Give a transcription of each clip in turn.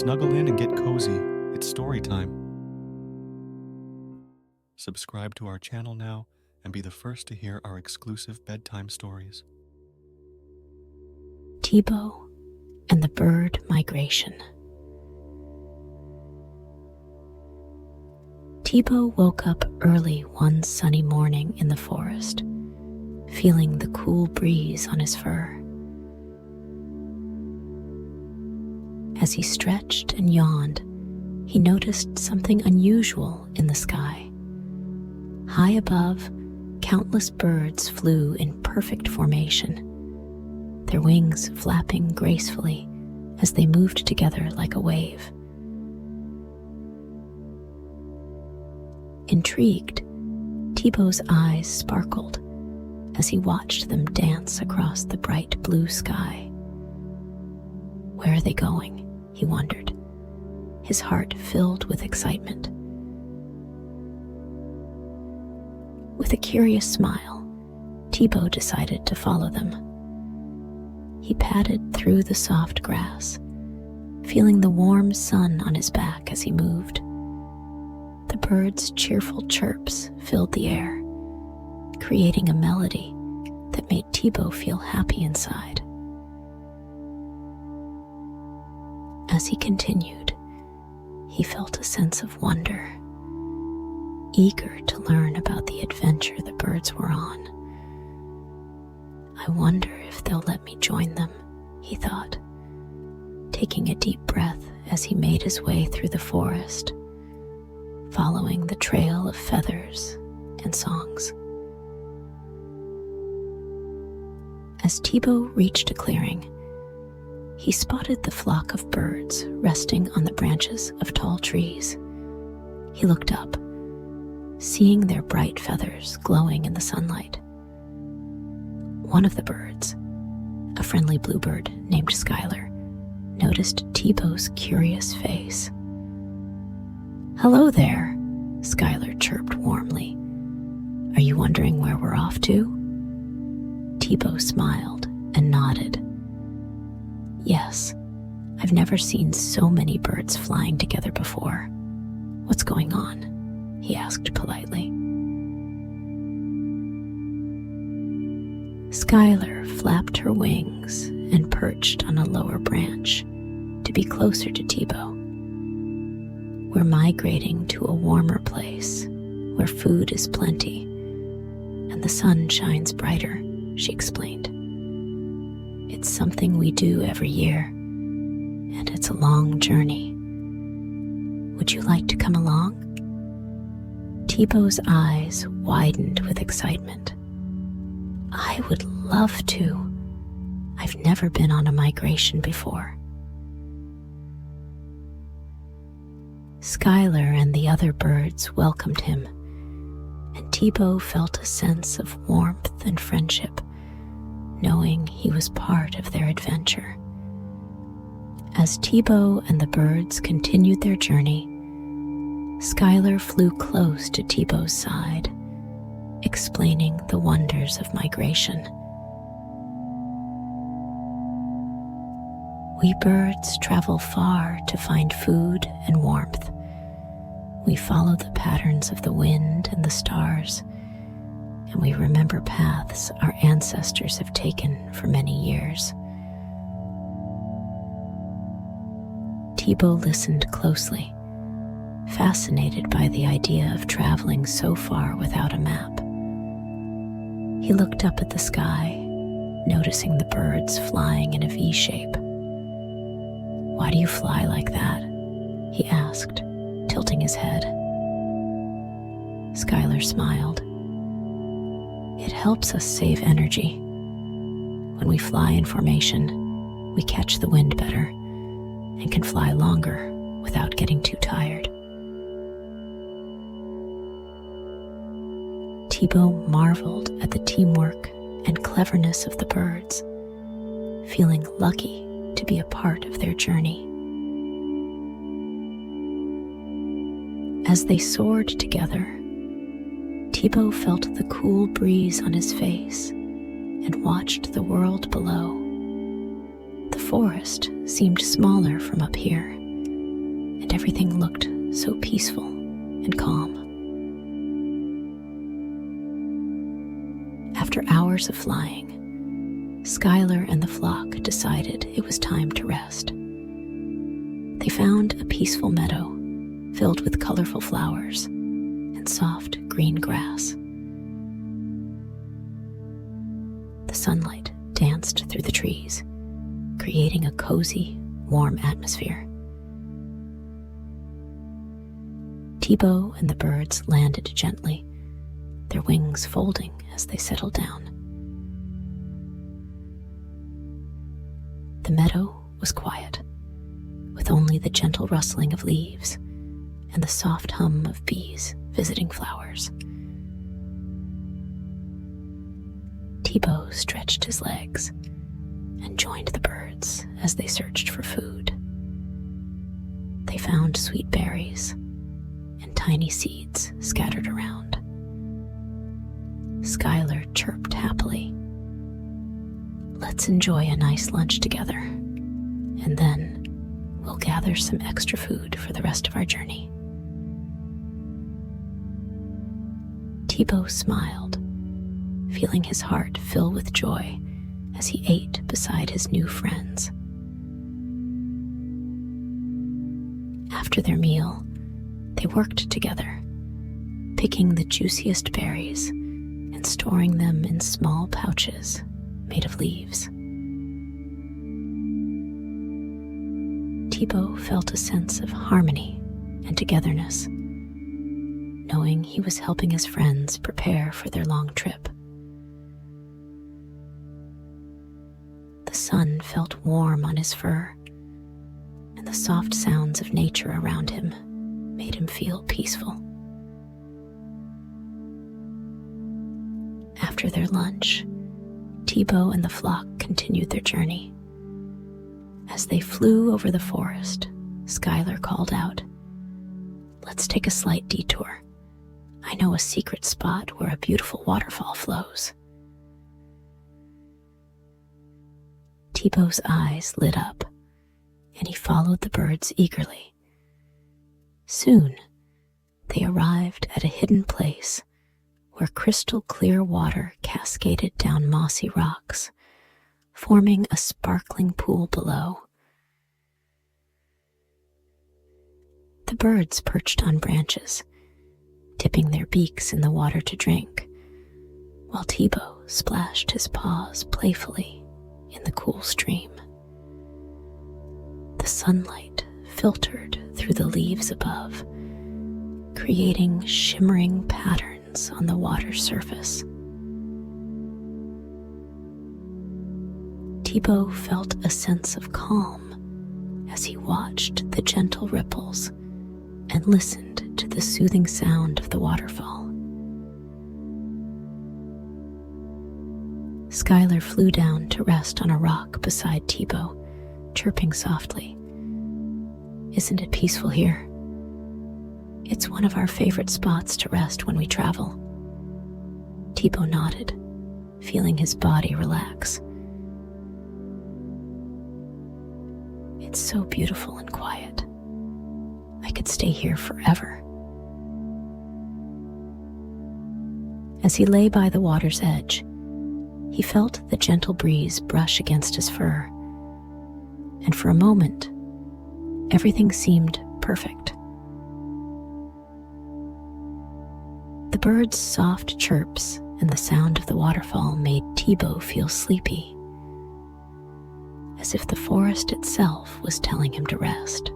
Snuggle in and get cozy. It's story time. Subscribe to our channel now and be the first to hear our exclusive bedtime stories. Tibo and the Bird Migration. Tibo woke up early one sunny morning in the forest, feeling the cool breeze on his fur. As he stretched and yawned, he noticed something unusual in the sky. High above, countless birds flew in perfect formation, their wings flapping gracefully as they moved together like a wave. Intrigued, Tibo's eyes sparkled as he watched them dance across the bright blue sky. Where are they going? He wondered, his heart filled with excitement. With a curious smile, Tibo decided to follow them. He padded through the soft grass, feeling the warm sun on his back as he moved. The birds' cheerful chirps filled the air, creating a melody that made Tibo feel happy inside. As he continued, he felt a sense of wonder, eager to learn about the adventure the birds were on. I wonder if they'll let me join them, he thought, taking a deep breath as he made his way through the forest, following the trail of feathers and songs. As Tibo reached a clearing, he spotted the flock of birds resting on the branches of tall trees. He looked up, seeing their bright feathers glowing in the sunlight. One of the birds, a friendly bluebird named Skylar, noticed Tibo's curious face. "Hello there," Skylar chirped warmly. "Are you wondering where we're off to?" Tibo smiled and nodded. "Yes, I've never seen so many birds flying together before. What's going on?" he asked politely. Skylar flapped her wings and perched on a lower branch to be closer to Tibo. "We're migrating to a warmer place where food is plenty and the sun shines brighter," she explained. "It's something we do every year, and it's a long journey. Would you like to come along?" Tibo's eyes widened with excitement. "I would love to. I've never been on a migration before." Skylar and the other birds welcomed him, and Tibo felt a sense of warmth and friendship, knowing he was part of their adventure. As Tibo and the birds continued their journey, Skylar flew close to Tibo's side, explaining the wonders of migration. "We birds travel far to find food and warmth. We follow the patterns of the wind and the stars, and we remember paths our ancestors have taken for many years." Tibo listened closely, fascinated by the idea of traveling so far without a map. He looked up at the sky, noticing the birds flying in a V shape. "Why do you fly like that?" he asked, tilting his head. Skylar smiled. "It helps us save energy. When we fly in formation, we catch the wind better and can fly longer without getting too tired." Tibo marveled at the teamwork and cleverness of the birds, feeling lucky to be a part of their journey. As they soared together, Tibo felt the cool breeze on his face and watched the world below. The forest seemed smaller from up here, and everything looked so peaceful and calm. After hours of flying, Skylar and the flock decided it was time to rest. They found a peaceful meadow filled with colorful flowers and soft green grass. The sunlight danced through the trees, creating a cozy, warm atmosphere. Tibo and the birds landed gently, their wings folding as they settled down. The meadow was quiet, with only the gentle rustling of leaves and the soft hum of bees visiting flowers. Tibo stretched his legs and joined the birds as they searched for food. They found sweet berries and tiny seeds scattered around. Skylar chirped happily. "Let's enjoy a nice lunch together, and then we'll gather some extra food for the rest of our journey." Tibo smiled, feeling his heart fill with joy as he ate beside his new friends. After their meal, they worked together, picking the juiciest berries and storing them in small pouches made of leaves. Tibo felt a sense of harmony and togetherness, knowing he was helping his friends prepare for their long trip. The sun felt warm on his fur, and the soft sounds of nature around him made him feel peaceful. After their lunch, Tibo and the flock continued their journey. As they flew over the forest, Skylar called out, "Let's take a slight detour. I know a secret spot where a beautiful waterfall flows." Tibo's eyes lit up, and he followed the birds eagerly. Soon, they arrived at a hidden place where crystal clear water cascaded down mossy rocks, forming a sparkling pool below. The birds perched on branches, dipping their beaks in the water to drink, while Tibo splashed his paws playfully in the cool stream. The sunlight filtered through the leaves above, creating shimmering patterns on the water's surface. Tibo felt a sense of calm as he watched the gentle ripples and listened to the soothing sound of the waterfall. Skylar flew down to rest on a rock beside Tibo, chirping softly. "Isn't it peaceful here? It's one of our favorite spots to rest when we travel." Tibo nodded, feeling his body relax. "It's so beautiful and quiet. I could stay here forever." As he lay by the water's edge, he felt the gentle breeze brush against his fur, and for a moment, everything seemed perfect. The birds' soft chirps and the sound of the waterfall made Tibo feel sleepy, as if the forest itself was telling him to rest.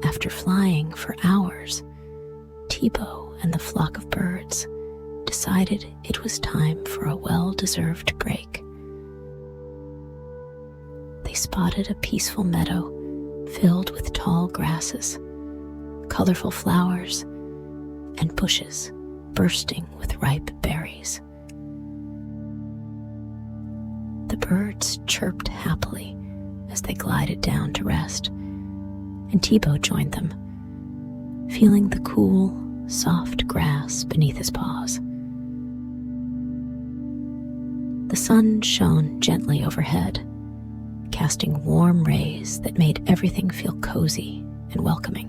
After flying for hours, Tibo and the flock of birds decided it was time for a well-deserved break. They spotted a peaceful meadow filled with tall grasses, colorful flowers, and bushes bursting with ripe berries. The birds chirped happily as they glided down to rest, and Tibo joined them, feeling the cool, soft grass beneath his paws. The sun shone gently overhead, casting warm rays that made everything feel cozy and welcoming.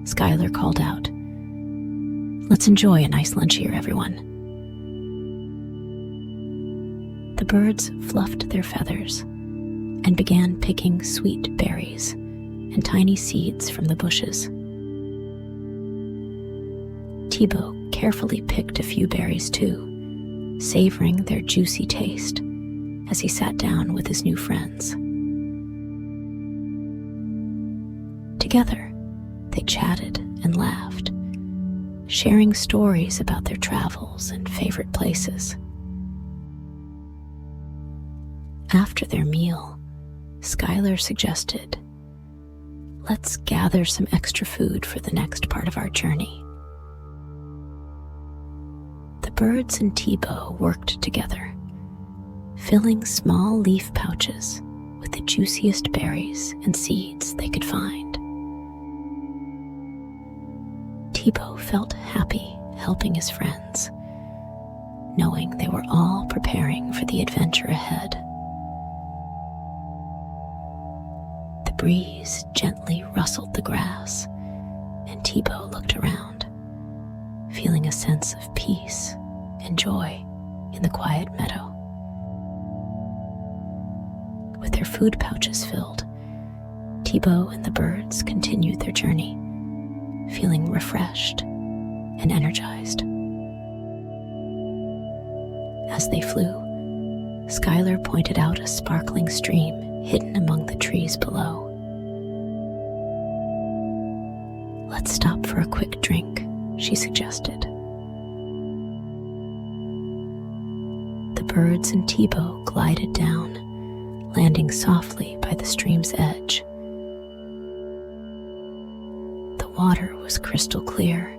Skylar called out, "Let's enjoy a nice lunch here, everyone." The birds fluffed their feathers and began picking sweet berries and tiny seeds from the bushes. Tibo carefully picked a few berries too, savoring their juicy taste as he sat down with his new friends. Together, they chatted and laughed, sharing stories about their travels and favorite places. After their meal, Skylar suggested, "Let's gather some extra food for the next part of our journey." The birds and Tibo worked together, filling small leaf pouches with the juiciest berries and seeds they could find. Tibo felt happy helping his friends, knowing they were all preparing for the adventure ahead. The breeze gently rustled the grass, and Tibo looked around, feeling a sense of peace and joy in the quiet meadow. With their food pouches filled, Tibo and the birds continued their journey, feeling refreshed and energized. As they flew, Skylar pointed out a sparkling stream hidden among the trees below. "Let's stop for a quick drink," she suggested. The birds and Tibo glided down, landing softly by the stream's edge. The water was crystal clear,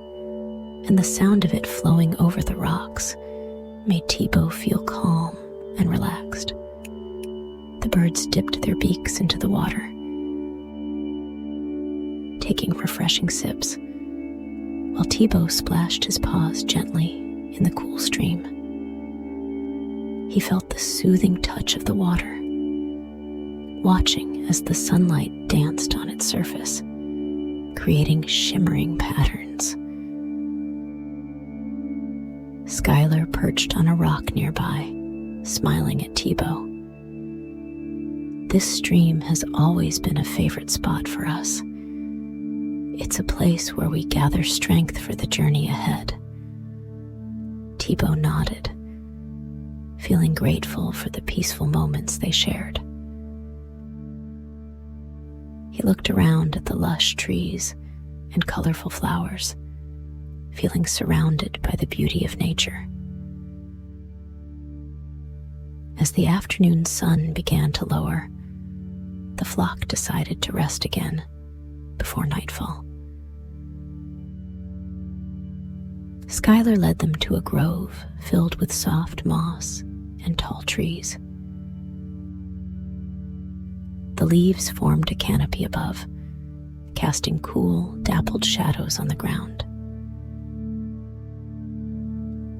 and the sound of it flowing over the rocks made Tibo feel calm and relaxed. The birds dipped their beaks into the water, taking refreshing sips, while Tibo splashed his paws gently in the cool stream. He felt the soothing touch of the water, watching as the sunlight danced on its surface, creating shimmering patterns. Skylar perched on a rock nearby, smiling at Tibo. "This stream has always been a favorite spot for us. It's a place where we gather strength for the journey ahead." Tibo nodded, feeling grateful for the peaceful moments they shared. He looked around at the lush trees and colorful flowers, feeling surrounded by the beauty of nature. As the afternoon sun began to lower, the flock decided to rest again before nightfall. Skylar led them to a grove filled with soft moss and tall trees. The leaves formed a canopy above, casting cool, dappled shadows on the ground.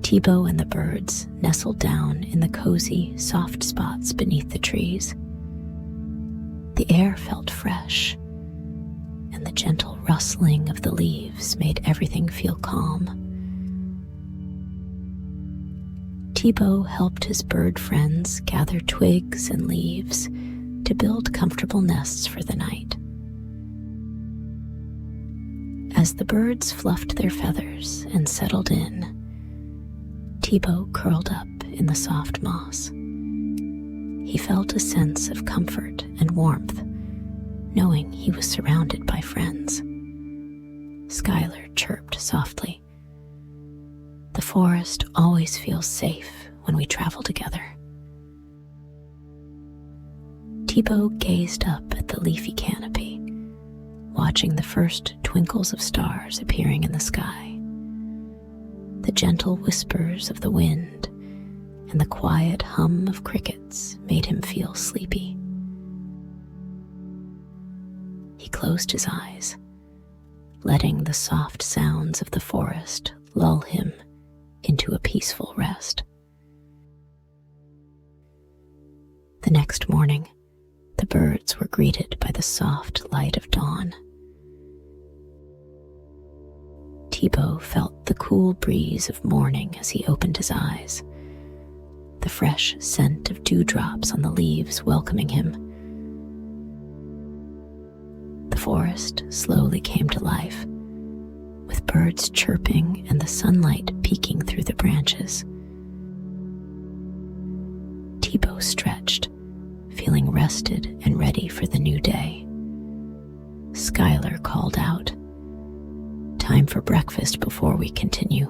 Tibo and the birds nestled down in the cozy, soft spots beneath the trees. The air felt fresh, and the gentle rustling of the leaves made everything feel calm. Tibo helped his bird friends gather twigs and leaves to build comfortable nests for the night. As the birds fluffed their feathers and settled in, Tibo curled up in the soft moss. He felt a sense of comfort and warmth, knowing he was surrounded by friends. Skylar chirped softly. "The forest always feels safe when we travel together." Tibo gazed up at the leafy canopy, watching the first twinkles of stars appearing in the sky. The gentle whispers of the wind and the quiet hum of crickets made him feel sleepy. He closed his eyes, letting the soft sounds of the forest lull him into a peaceful rest. The next morning, the birds were greeted by the soft light of dawn. Tibo felt the cool breeze of morning as he opened his eyes, the fresh scent of dewdrops on the leaves welcoming him. The forest slowly came to life, with birds chirping and the sunlight peeking through the branches. Tibo stretched, feeling rested and ready for the new day. Skylar called out, "Time for breakfast before we continue."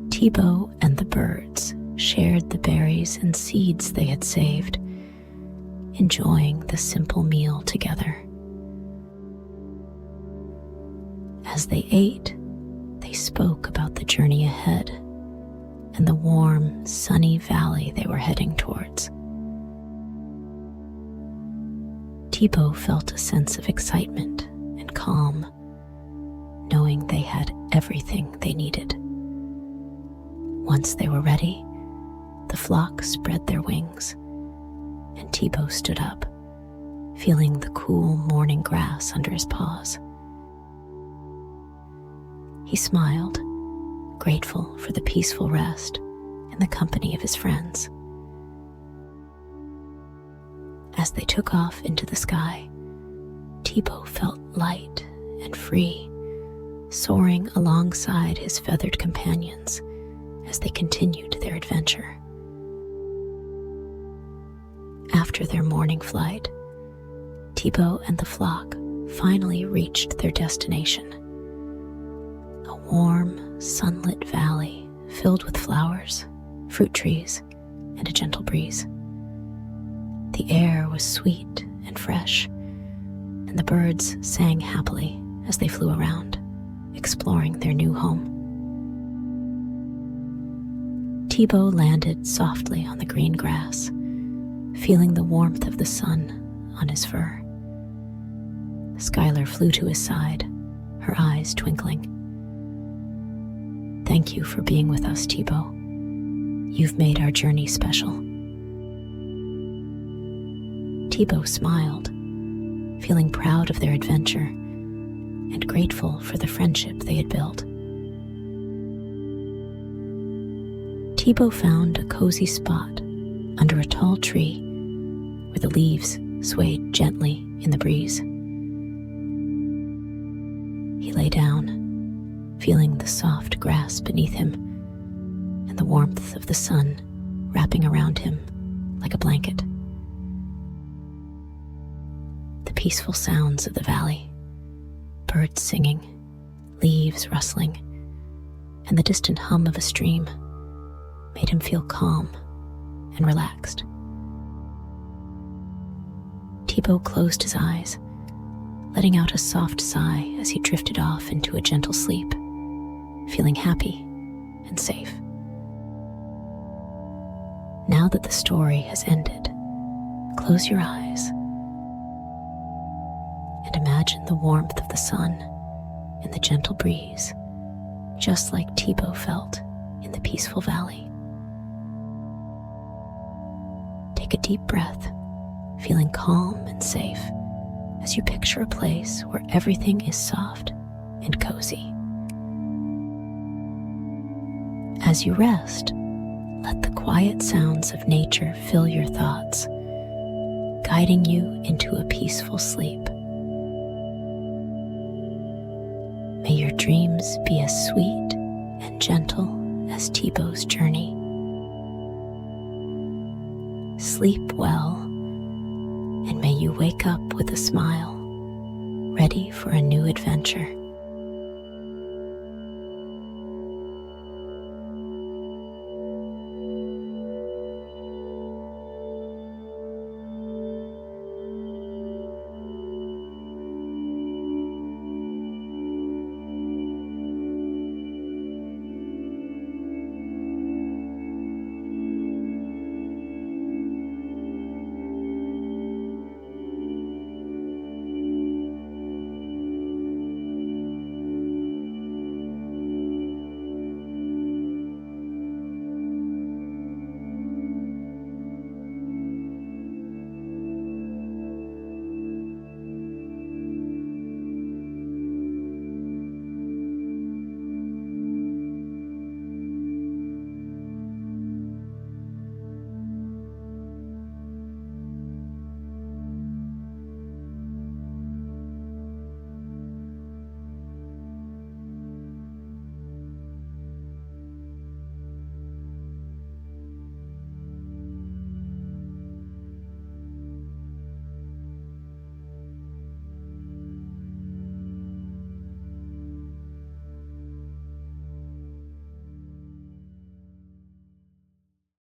Tibo and the birds shared the berries and seeds they had saved, enjoying the simple meal together. As they ate, they spoke about the journey ahead and the warm, sunny valley they were heading towards. Tibo felt a sense of excitement and calm, knowing they had everything they needed. Once they were ready, the flock spread their wings, and Tibo stood up, feeling the cool morning grass under his paws. He smiled, grateful for the peaceful rest and the company of his friends. As they took off into the sky, Tibo felt light and free, soaring alongside his feathered companions as they continued their adventure. After their morning flight, Tibo and the flock finally reached their destination, a warm, sunlit valley filled with flowers, fruit trees, and a gentle breeze. The air was sweet and fresh, and the birds sang happily as they flew around, exploring their new home. Tibo landed softly on the green grass, feeling the warmth of the sun on his fur. Skylar flew to his side, her eyes twinkling. "Thank you for being with us, Tibo. You've made our journey special." Tibo smiled, feeling proud of their adventure and grateful for the friendship they had built. Tibo found a cozy spot under a tall tree where the leaves swayed gently in the breeze. He lay down, feeling the soft grass beneath him and the warmth of the sun wrapping around him like a blanket. The peaceful sounds of the valley, birds singing, leaves rustling, and the distant hum of a stream made him feel calm and relaxed. Tibo closed his eyes, letting out a soft sigh as he drifted off into a gentle sleep, feeling happy and safe. Now that the story has ended, close your eyes and imagine the warmth of the sun and the gentle breeze, just like Tibo felt in the peaceful valley. Take a deep breath, feeling calm and safe as you picture a place where everything is soft and cozy. As you rest, let the quiet sounds of nature fill your thoughts, guiding you into a peaceful sleep. May your dreams be as sweet and gentle as Tibo's journey. Sleep well, and may you wake up with a smile, ready for a new adventure.